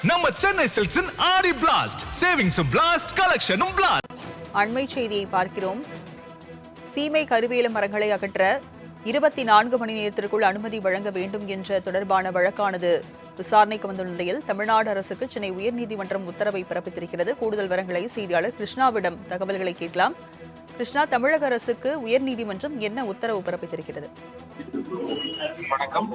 நம்ம சென்னை சில்க்ஸின் ஆடி blast சேவிங்ஸும் blast கலெக்ஷனும் blast. அண்மை செய்தியை பார்க்கிறோம். சீமை கருவேல மரங்களை அகற்ற 24 மணி நேரத்திற்குள் அனுமதி வழங்க வேண்டும் என்ற தொடர்பான வழக்கானது விசாரணைக்கு வந்துள்ள நிலையில் தமிழ்நாடு அரசுக்கு சென்னை உயர்நீதிமன்றம் உத்தரவை பிறப்பித்திருக்கிறது. கூடுதல் விவரங்களை செய்தியாளர் கிருஷ்ணாவிடம் தகவல்களை கேட்கலாம். கிருஷ்ணா, தமிழக அரசுக்கு உயர்நீதிமன்றம் என்ன உத்தரவு பிறப்பித்திருக்கிறது? வணக்கம்.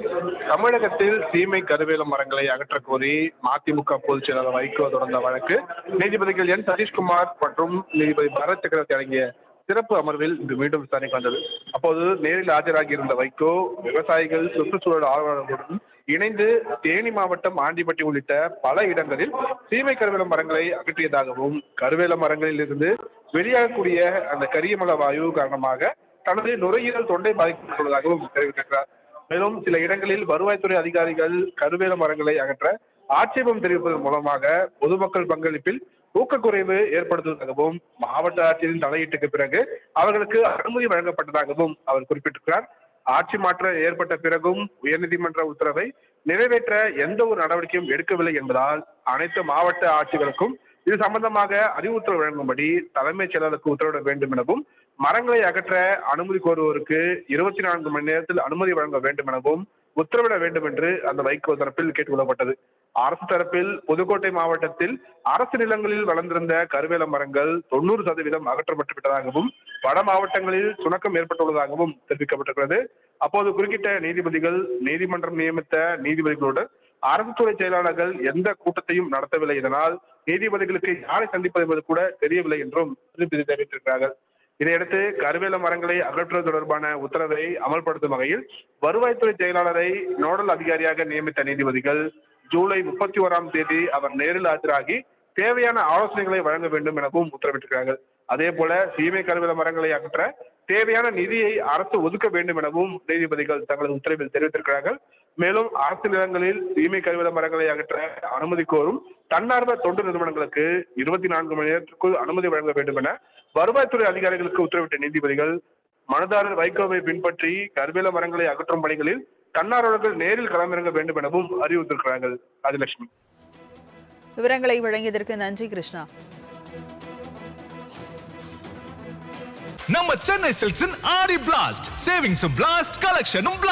தமிழகத்தில் சீமை கருவேல மரங்களை அகற்றக் கோரி மதிமுக பொதுச் செயலாளர் வைகோ தொடர்ந்த வழக்கு நீதிபதிகள் என் சதீஷ்குமார் மற்றும் நீதிபதி பரத் சக்கரவர்த்தி அடங்கிய சிறப்பு அமர்வில் இன்று மீண்டும் விசாரணைக்கு வந்தது. அப்போது நேரில் ஆஜராகி இருந்த வைகோ விவசாயிகள், சுற்றுச்சூழல் ஆர்வலர்களுடன் இணைந்து தேனி மாவட்டம் ஆண்டிப்பட்டி உள்ளிட்ட பல இடங்களில் சீமை கருவேல மரங்களை அகற்றியதாகவும், கருவேல மரங்களில் இருந்து வெளியாகக்கூடிய அந்த கரியமல வாயு காரணமாக தனது நுரையீரல் தொண்டை பாதிக்கப்பட்டுள்ளதாகவும் தெரிவித்திருக்கிறார். மேலும் சில இடங்களில் வருவாய்த்துறை அதிகாரிகள் கருவேல மரங்களை அகற்ற ஆட்சேபம் தெரிவிப்பதன் மூலமாக பொதுமக்கள் பங்களிப்பில் ஊக்கக்குறைவு ஏற்படுத்துவதாகவும், மாவட்ட ஆட்சியரின் தலையீட்டுக்கு பிறகு அவர்களுக்கு அனுமதி வழங்கப்பட்டதாகவும் அவர் குறிப்பிட்டிருக்கிறார். ஆட்சி மாற்றம் ஏற்பட்ட பிறகும் உயர்நீதிமன்ற உத்தரவை நிறைவேற்ற எந்த ஒரு நடவடிக்கையும் எடுக்கவில்லை என்பதால் அனைத்து மாவட்ட ஆட்சிகளுக்கும் இது சம்பந்தமாக அறிவுறுத்தல் வழங்கும்படி தலைமைச் செயலருக்கு உத்தரவிட வேண்டும் எனவும், மரங்களை அகற்ற அனுமதி கோருவோருக்கு 24 மணி நேரத்தில் அனுமதி வழங்க வேண்டும் எனவும் உத்தரவிட வேண்டும் என்று அந்த வைகோ தரப்பில் கேட்டுக்கொள்ளப்பட்டது. அரசு தரப்பில் புதுக்கோட்டை மாவட்டத்தில் அரசு நிலங்களில் வளர்ந்திருந்த கருவேல மரங்கள் 90% அகற்றப்பட்டு விட்டதாகவும், வட மாவட்டங்களில் சுணக்கம் ஏற்பட்டுள்ளதாகவும் தெரிவிக்கப்பட்டிருக்கிறது. அப்போது குறுக்கிட்ட நீதிபதிகள், நீதிமன்றம் நியமித்த நீதிபதிகளோடு அரசு துறை செயலாளர்கள் எந்த கூட்டத்தையும் நடத்தவில்லை. இதனால் நீதிபதிகளுக்கு யாரை சந்திப்பது என்பது கூட தெரியவில்லை என்றும் தெரிவித்திருக்கிறார்கள். இதையடுத்து கருவேல மரங்களை அகற்றுவது தொடர்பான உத்தரவை அமல்படுத்தும் வகையில் வருவாய்த்துறை செயலாளரை நோடல் அதிகாரியாக நியமித்த நீதிபதிகள் ஜூலை 31ஆம் தேதி அவர் நேரில் ஆஜராகி தேவையான ஆலோசனைகளை வழங்க வேண்டும் எனவும் உத்தரவிட்டிருக்கிறார்கள். அதே போல சீமை கருவேல மரங்களை அகற்ற தேவையான நிதியை அரசு ஒதுக்க வேண்டும் எனவும் நீதிபதிகள் தங்களது உத்தரவில் தெரிவித்திருக்கிறார்கள். மேலும் அரசு நிலங்களில் சீமை கருவேல மரங்களை அகற்ற அனுமதி கோரும் தன்னார்வ தொண்டு நிறுவனங்களுக்கு 24 மணி நேரத்திற்குள் அனுமதி வழங்க வேண்டும் என வருவாய்த்துறை அதிகாரிகளுக்கு உத்தரவிட்ட நீதிபதிகள் மனுதாரர் வைகோவை பின்பற்றி கருவேல மரங்களை அகற்றும் பணிகளில் தன்னார்வலர்கள் நேரில் களமிறங்க வேண்டும் எனவும் அறிவுறுத்திருக்கிறார்கள். ராஜலட்சுமி, விவரங்களை வழங்கியதற்கு நன்றி கிருஷ்ணா. நம்ம சென்னை சில்க்ஸின் ஆடி பிளாஸ்ட் சேவிங்ஸும் பிளாஸ்ட் கலெக்ஷனும் பிளாஸ்ட்.